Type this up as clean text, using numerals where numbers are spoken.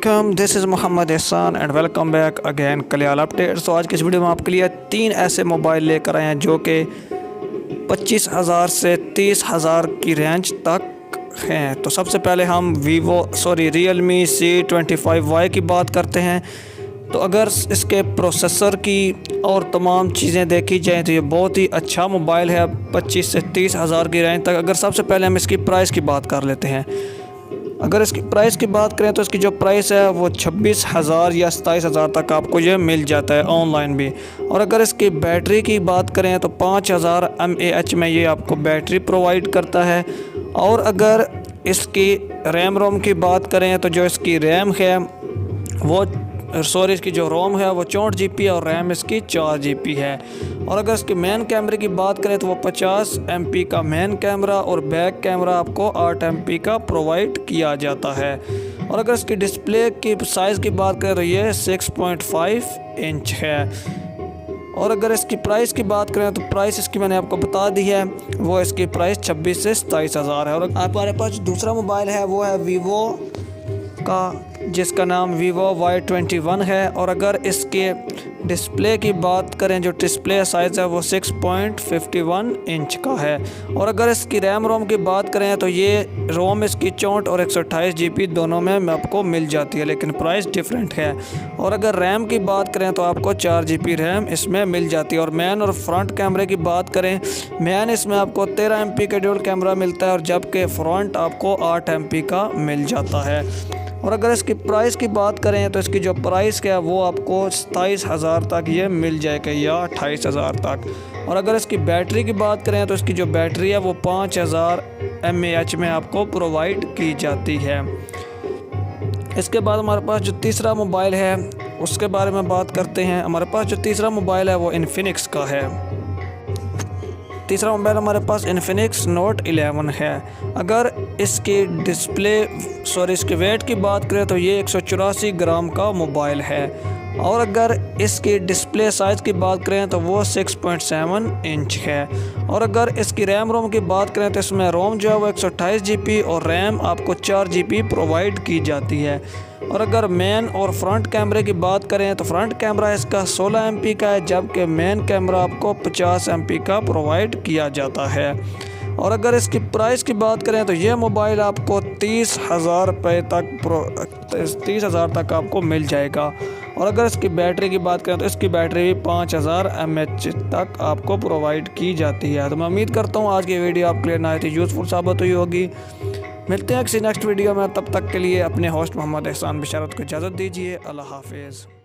अस्सलामुअलैकुम, this is Mohammad Ehsan and welcome back again कल्याल update. तो आज की इस वीडियो में आपके लिए 3 ऐसे मोबाइल लेकर आए हैं जो कि 25,000 से 30,000 की रेंज तक हैं। तो सबसे पहले हम Realme C25Y की बात करते हैं। तो अगर इसके प्रोसेसर की और तमाम चीज़ें देखी जाएँ तो ये बहुत ही अच्छा मोबाइल है 25 से 30,000 की रेंज तक। अगर सबसे पहले हम इसकी प्राइस की बात कर लेते हैं। अगर इसकी प्राइस की बात करें तो इसकी जो प्राइस है वो 26,000 या 27,000 तक आपको ये मिल जाता है ऑनलाइन भी। और अगर इसकी बैटरी की बात करें तो 5000 mAh में ये आपको बैटरी प्रोवाइड करता है। और अगर इसकी रैम रोम की बात करें तो जो इसकी रैम है वो इसकी जो रोम है वो 64 GB और रैम इसकी 4 GB है। और अगर इसके मेन कैमरे की बात करें तो वो 50 MP का मेन कैमरा और बैक कैमरा आपको 8 MP का प्रोवाइड किया जाता है। और अगर इसकी डिस्प्ले की साइज़ की बात करें तो ये 6.5 इंच है। और अगर इसकी प्राइस की बात करें तो प्राइस इसकी मैंने आपको बता दी है, वो इसकी प्राइस 26 से 27,000 है। और हमारे पास दूसरा मोबाइल है वो है वीवो का, जिसका नाम Vivo Y21 है। और अगर इसके डिस्प्ले की बात करें, जो डिस्प्ले साइज़ है वो 6.51 इंच का है। और अगर इसकी रैम रोम की बात करें तो ये रोम इसकी 64 और 128 GB दोनों में आपको मिल जाती है, लेकिन प्राइस डिफरेंट है। और अगर रैम की बात करें तो आपको 4 GB रैम इसमें मिल जाती है। और मैन और फ्रंट कैमरे की बात करें, मैन इसमें आपको 13 MP का ड्यूल कैमरा मिलता है और जबकि फ्रंट आपको 8 MP का मिल जाता है। और अगर इसकी प्राइस की बात करें तो इसकी जो प्राइस है वो आपको 27,000 तक ये मिल जाएगा या 28,000 तक। और अगर इसकी बैटरी की बात करें तो इसकी जो बैटरी है वो 5000 mAh में आपको प्रोवाइड की जाती है। इसके बाद हमारे पास जो तीसरा मोबाइल है उसके बारे में बात करते हैं। हमारे पास जो तीसरा मोबाइल है वो इन्फिनिक्स का है। तीसरा मोबाइल हमारे पास इन्फिनिक्स नोट 11 है। अगर इसकी इसके वेट की बात करें तो ये 184 ग्राम का मोबाइल है। और अगर इसकी डिस्प्ले साइज़ की बात करें तो वो 6.7 इंच है। और अगर इसकी रैम रोम की बात करें तो इसमें रोम जो है वो 128 GB और रैम आपको 4 GB प्रोवाइड की जाती है। और अगर मेन और फ्रंट कैमरे की बात करें तो फ्रंट कैमरा इसका 16 MP का है, जबकि मेन कैमरा आपको 50 MP का प्रोवाइड किया जाता है। और अगर इसकी प्राइस की बात करें तो ये मोबाइल आपको 30,000 रुपये तक 30,000 तक आपको मिल जाएगा। और अगर इसकी बैटरी की बात करें तो इसकी बैटरी भी 5000 mAh तक आपको प्रोवाइड की जाती है। तो मैं उम्मीद करता हूँ आज की वीडियो आपके लिए नहायत ही यूज़फुल साबित हुई होगी। मिलते हैं किसी नेक्स्ट वीडियो में, तब तक के लिए अपने होस्ट मोहम्मद एहसान बिशारत को इजाज़त दीजिए। अल्लाह हाफिज़।